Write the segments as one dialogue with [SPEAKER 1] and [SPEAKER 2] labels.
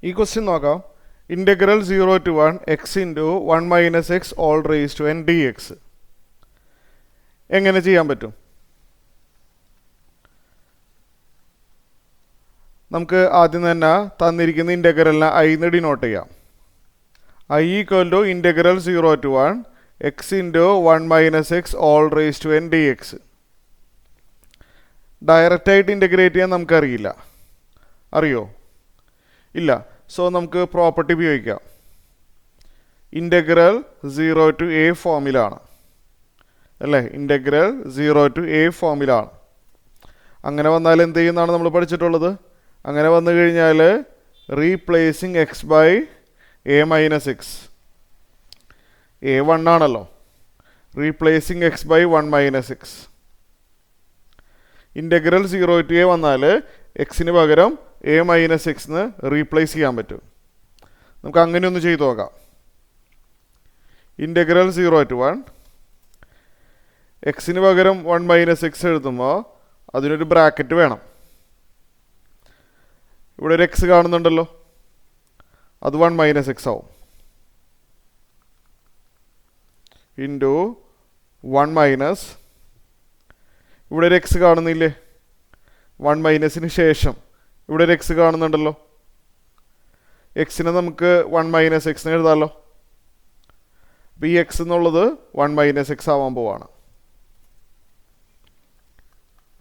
[SPEAKER 1] ഈ ക്വസ്റ്റ്യൻ നോക്കാം. Integral 0 to 1 x into 1 minus x whole raised to n d x എങ്ങനെ ചെയ്യാൻ പറ്റും? നമുക്ക് ആദ്യം തന്നെ തന്നിരിക്കുന്ന ഇൻ്റഗ്രലിനെ ഐന്ന് ഡിനോട്ട് ചെയ്യാം. I equal to integral 0 to 1 x into 1 minus x whole raised to n d x. ഡയറക്റ്റായിട്ട് ഇൻ്റഗ്രേറ്റ് ചെയ്യാൻ നമുക്കറിയില്ല. അറിയോ? ഇല്ല. സോ നമുക്ക് പ്രോപ്പർട്ടി ഉപയോഗിക്കാം. ഇൻ്റഗ്രൽ 0 to a ഫോമിലാണ് അല്ലേ? ഇൻ്റഗ്രൽ 0 to a ഫോമിലാണ്. അങ്ങനെ വന്നാൽ എന്ത് ചെയ്യുന്നതാണ് നമ്മൾ പഠിച്ചിട്ടുള്ളത്? അങ്ങനെ വന്നു കഴിഞ്ഞാൽ replacing x by a minus x. A 1 ആണല്ലോ. Replacing x by 1 minus x. Integral 0 to a വന്നാൽ എക്സിന് പകരം എ മൈനസ് എക്സിന് റീപ്ലേസ് ചെയ്യാൻ പറ്റും. നമുക്ക് അങ്ങനെ ഒന്ന് ചെയ്തു നോക്കാം. ഇൻ്റഗ്രൽ 0 to 1 എക്സിന് പകരം 1 മൈനസ് എക്സ് എഴുതുമ്പോൾ അതിനൊരു ബ്രാക്കറ്റ് വേണം. ഇവിടെ ഒരു എക്സ് കാണുന്നുണ്ടല്ലോ, അത് 1 മൈനസ് എക്സ് ആവും. ഇൻറ്റു 1 മൈനസ്, ഇവിടെ ഒരു എക്സ് കാണുന്നില്ലേ? 1 മൈനസിന് ശേഷം ഇവിടെ ഒരു എക്സ് കാണുന്നുണ്ടല്ലോ. എക്സിനെ നമുക്ക് 1 മൈനസ് എക്സിന് എഴുതാമല്ലോ. അപ്പോൾ ഈ എക്സ് എന്നുള്ളത് 1 മൈനസ് എക്സ് ആവാൻ പോവാണ്.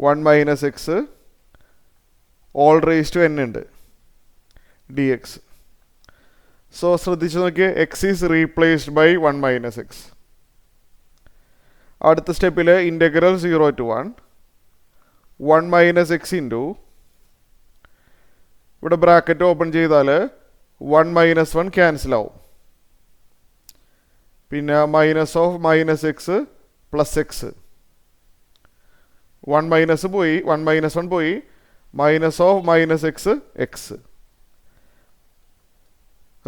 [SPEAKER 1] 1 minus x whole raised to n ഉണ്ട് ഡി എക്സ്. സോ ശ്രദ്ധിച്ച് നോക്കിയേ, x is replaced by 1 minus x. അടുത്ത സ്റ്റെപ്പിൽ integral 0 to 1 minus x into, ഇവിടെ ബ്രാക്കറ്റ് ഓപ്പൺ ചെയ്താൽ 1 മൈനസ് 1 ക്യാൻസൽ ആവും. പിന്നെ minus of minus x plus x. 1 minus പോയി, 1 മൈനസ് 1 പോയി. Minus of minus x x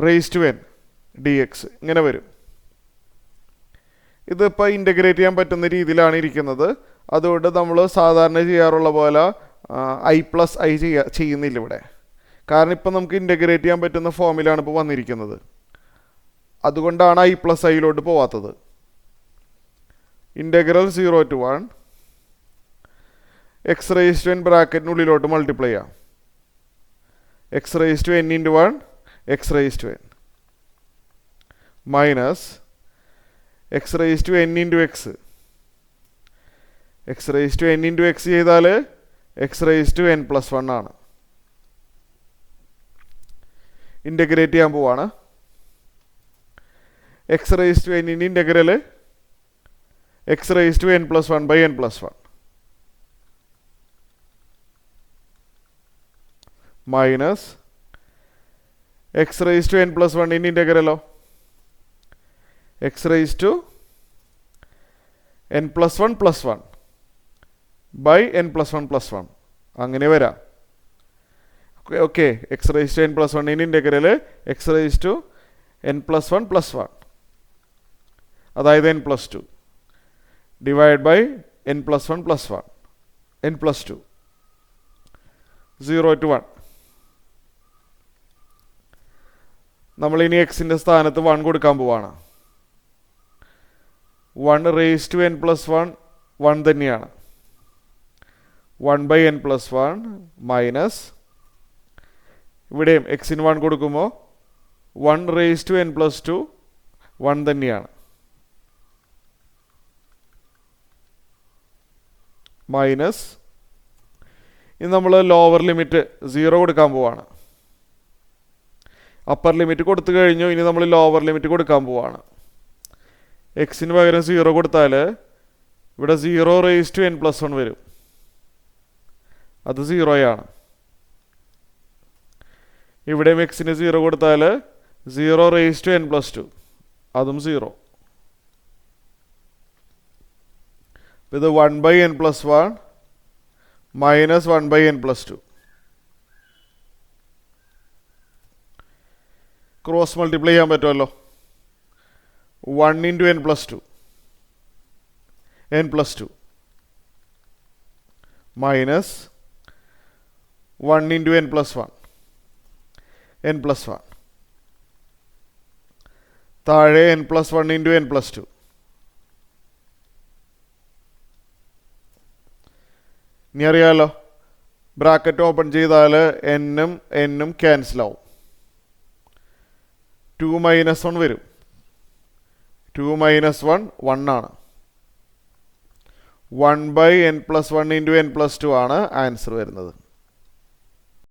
[SPEAKER 1] raise to n d x ഇങ്ങനെ വരും. ഇതിപ്പോൾ ഇൻ്റഗ്രേറ്റ് ചെയ്യാൻ പറ്റുന്ന രീതിയിലാണ് ഇരിക്കുന്നത്. അതുകൊണ്ട് നമ്മൾ സാധാരണ ചെയ്യാറുള്ള പോലെ ഐ പ്ലസ് ഐ ചെയ്യുന്നില്ല ഇവിടെ. കാരണം ഇപ്പം നമുക്ക് ഇൻ്റഗ്രേറ്റ് ചെയ്യാൻ പറ്റുന്ന ഫോമിലാണ് ഇപ്പോൾ വന്നിരിക്കുന്നത്. അതുകൊണ്ടാണ് ഐ പ്ലസ് ഐയിലോട്ട് പോവാത്തത്. Integral 0 to 1 x raise to n ബ്രാക്കറ്റിനുള്ളിലോട്ട് മൾട്ടിപ്ലൈ ചെയ്യാം. X raise to n into 1 x raise to n minus x raise to n into x. X raise to n into x ചെയ്താൽ x raise to n plus 1 ആണ്. Integrate ചെയ്യാൻ പോവാണ്. X raise to n integral x raise to n plus 1 by n plus 1 minus x raise to n plus 1 ഇൻ്റഗ്രലോ x raise to n plus 1 plus 1 by n plus 1 plus 1 അങ്ങനെ വരാം. Okay, x raise to n plus 1 integral x raise to n plus 1 plus 1 അതായത് n plus 2 divide by n plus 1 plus 1 n plus 2 0 to 1. നമ്മളിനി എക്സിൻ്റെ സ്ഥാനത്ത് 1 കൊടുക്കാൻ പോവാണ്. 1 raise to n plus 1 1 തന്നെയാണ്. 1 by n plus 1 minus ഇവിടെയും എക്സിന് 1 കൊടുക്കുമ്പോൾ 1 റേസ് ടു n പ്ലസ് 2 1 തന്നെയാണ്. മൈനസ് ഇനി നമ്മൾ ലോവർ ലിമിറ്റ് 0 കൊടുക്കാൻ പോവാണ്. അപ്പർ ലിമിറ്റ് കൊടുത്തു കഴിഞ്ഞു. ഇനി നമ്മൾ ലോവർ ലിമിറ്റ് കൊടുക്കാൻ പോവാണ്. എക്സിന് പകരം 0 കൊടുത്താൽ ഇവിടെ 0 റേസ് ടു n പ്ലസ് 1 വരും. അത് 0 ആണ്. ഇവിടെയും എക്സിന് 0 കൊടുത്താൽ 0 റേസ് ടു n പ്ലസ് 2 അതും 0. ഇത് 1 by n plus 1 minus 1 by n plus 2 cross multiply ചെയ്യാൻ പറ്റുമല്ലോ. 1 into n plus 2 n plus 2 minus 1 into n plus 1. N plus one, താഴെ n plus one into n plus two. ഇനി അറിയാമല്ലോ, bracket open ചെയ്താൽ എന്നും എന്നും ക്യാൻസലാവും. 2 - 1 വരും. 2 - 1 1 ആണ്. 1/n+1 ഇൻറ്റു n+2 ആണ് ആൻസർ വരുന്നത്.